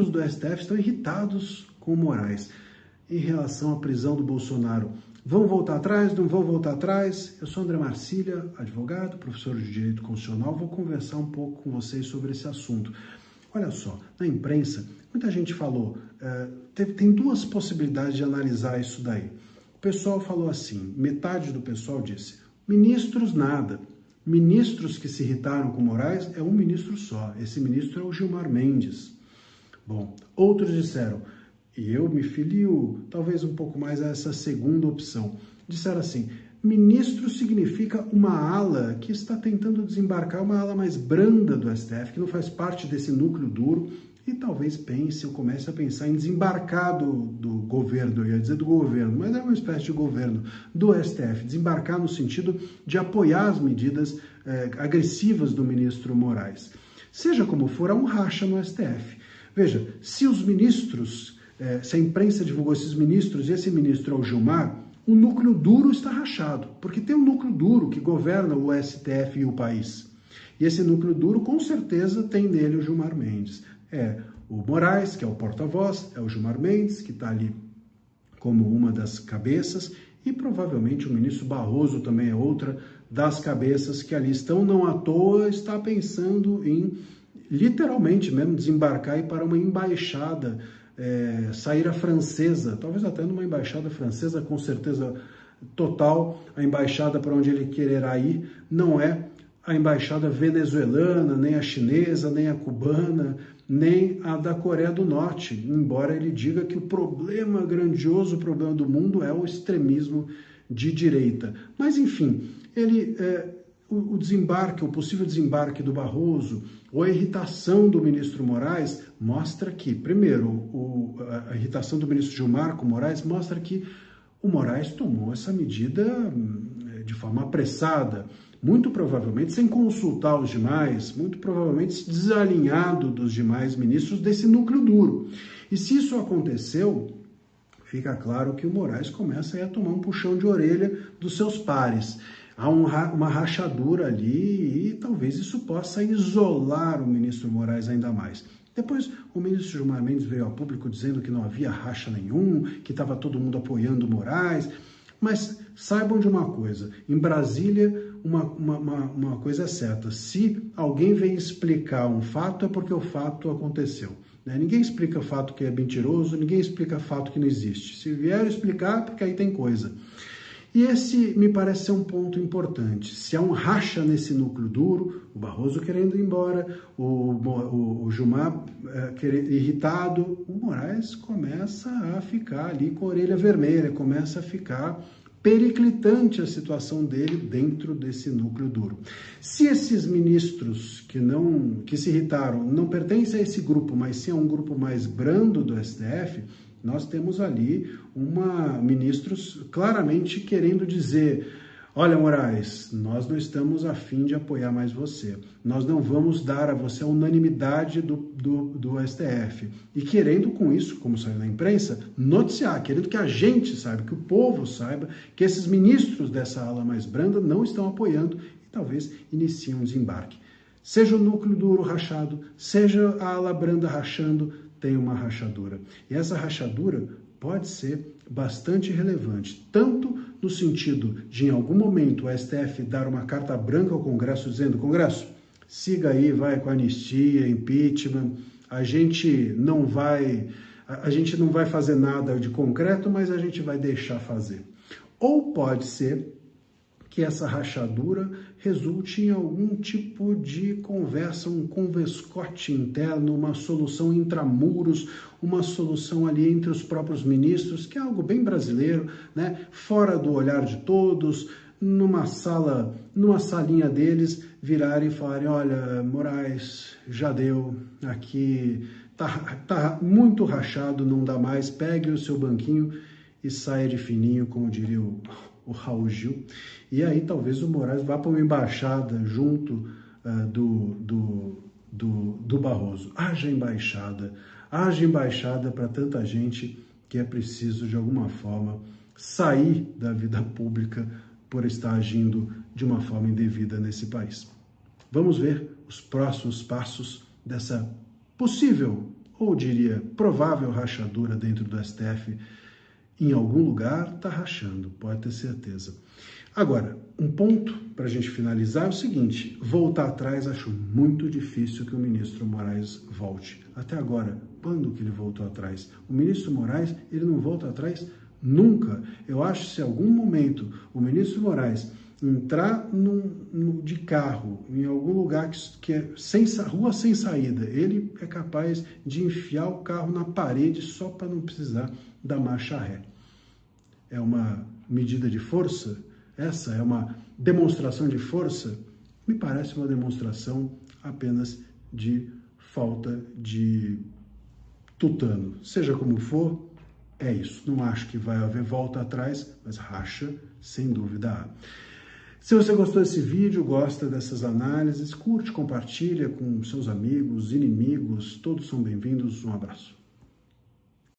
Os do STF estão irritados com o Moraes em relação à prisão do Bolsonaro. Vão voltar atrás? Não vão voltar atrás? Eu sou André Marcília, advogado, professor de Direito Constitucional. Vou conversar um pouco com vocês sobre esse assunto. Olha só, na imprensa, muita gente falou, tem duas possibilidades de analisar isso daí. O pessoal falou assim, metade do pessoal disse, ministros nada. Ministros que se irritaram com Moraes é um ministro só. Esse ministro é o Gilmar Mendes. Bom, outros disseram, e eu me filio talvez um pouco mais a essa segunda opção, disseram assim, ministro significa uma ala que está tentando desembarcar, uma ala mais branda do STF, que não faz parte desse núcleo duro, e talvez pense ou comece a pensar em desembarcar do governo, eu ia dizer do governo, mas é uma espécie de governo do STF, desembarcar no sentido de apoiar as medidas agressivas do ministro Moraes. Seja como for, há um racha no STF. Veja, se os ministros, se a imprensa divulgou esses ministros e esse ministro é o Gilmar, o núcleo duro está rachado, porque tem um núcleo duro que governa o STF e o país. E esse núcleo duro, com certeza, tem nele o Gilmar Mendes. É o Moraes, que é o porta-voz, é o Gilmar Mendes, que está ali como uma das cabeças, e provavelmente o ministro Barroso também é outra das cabeças que ali estão, não à toa, está pensando em, literalmente mesmo, desembarcar e ir para uma embaixada, sair a francesa, talvez até numa embaixada francesa, com certeza total, a embaixada para onde ele quererá ir não é a embaixada venezuelana, nem a chinesa, nem a cubana, nem a da Coreia do Norte, embora ele diga que o problema grandioso, o problema do mundo é o extremismo de direita. Mas, enfim, o desembarque, o possível desembarque do Barroso, ou a irritação do ministro Moraes, mostra que, primeiro, a irritação do ministro Gilmar com Moraes mostra que o Moraes tomou essa medida de forma apressada, muito provavelmente sem consultar os demais, muito provavelmente desalinhado dos demais ministros desse núcleo duro. E se isso aconteceu, fica claro que o Moraes começa a tomar um puxão de orelha dos seus pares. Há uma rachadura ali e talvez isso possa isolar o ministro Moraes ainda mais. Depois, o ministro Gilmar Mendes veio a público dizendo que não havia racha nenhum, que estava todo mundo apoiando o Moraes. Mas saibam de uma coisa, em Brasília, uma coisa é certa, se alguém vem explicar um fato, é porque o fato aconteceu. Né? Ninguém explica o fato que é mentiroso, ninguém explica fato que não existe. Se vier explicar, porque aí tem coisa. E esse me parece ser um ponto importante. Se há um racha nesse núcleo duro, o Barroso querendo ir embora, o Gilmar irritado, o Moraes começa a ficar ali com a orelha vermelha, começa a ficar periclitante a situação dele dentro desse núcleo duro. Se esses ministros que se irritaram não pertencem a esse grupo, mas sim a um grupo mais brando do STF, nós temos ali ministros claramente querendo dizer, olha Moraes, nós não estamos a fim de apoiar mais você, nós não vamos dar a você a unanimidade do STF. E querendo com isso, como saiu na imprensa, noticiar, querendo que a gente saiba, que o povo saiba, que esses ministros dessa ala mais branda não estão apoiando e talvez iniciem um desembarque. Seja o núcleo duro rachado, seja a ala branda rachando, tem uma rachadura. E essa rachadura pode ser bastante relevante, tanto no sentido de, em algum momento, o STF dar uma carta branca ao Congresso, dizendo, Congresso, siga aí, vai com anistia, impeachment, a gente não vai fazer nada de concreto, mas a gente vai deixar fazer. Ou pode ser que essa rachadura resulte em algum tipo de conversa, um converscote interno, uma solução intramuros, uma solução ali entre os próprios ministros, que é algo bem brasileiro, né? Fora do olhar de todos, numa salinha deles, virarem e falarem, olha, Moraes, já deu, aqui tá muito rachado, não dá mais, pegue o seu banquinho e saia de fininho, como diria o Raul Gil, e aí talvez o Moraes vá para uma embaixada junto do Barroso. Haja embaixada para tanta gente que é preciso, de alguma forma, sair da vida pública por estar agindo de uma forma indevida nesse país. Vamos ver os próximos passos dessa possível ou diria provável rachadura dentro do STF, em algum lugar está rachando, pode ter certeza. Agora, um ponto para a gente finalizar é o seguinte: voltar atrás, acho muito difícil que o ministro Moraes volte. Até agora, quando que ele voltou atrás? O ministro Moraes, ele não volta atrás nunca. Eu acho que se em algum momento o ministro Moraes entrar de carro em algum lugar que é rua sem saída, ele é capaz de enfiar o carro na parede só para não precisar da marcha ré. É uma medida de força? Essa é uma demonstração de força? Me parece uma demonstração apenas de falta de tutano. Seja como for, é isso. Não acho que vai haver volta atrás, mas racha, sem dúvida há. Se você gostou desse vídeo, gosta dessas análises, curte, compartilha com seus amigos, inimigos, todos são bem-vindos. Um abraço.